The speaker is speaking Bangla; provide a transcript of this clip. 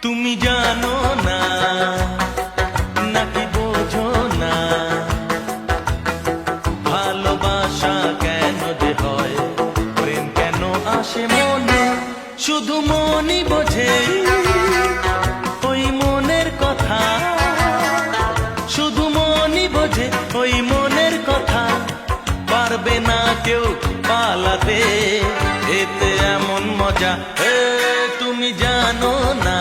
তুমি জানো না নাকি বোঝো না, ভালোবাসা কেন যে হয়, প্রেম কেন আসে মনে, শুধু মনই বোঝে ওই মনের কথা, শুধু মনই বোঝে ওই মনের কথা, পারবে না কেউ পালাতে, এতে এমন মজা তুমি জানো না।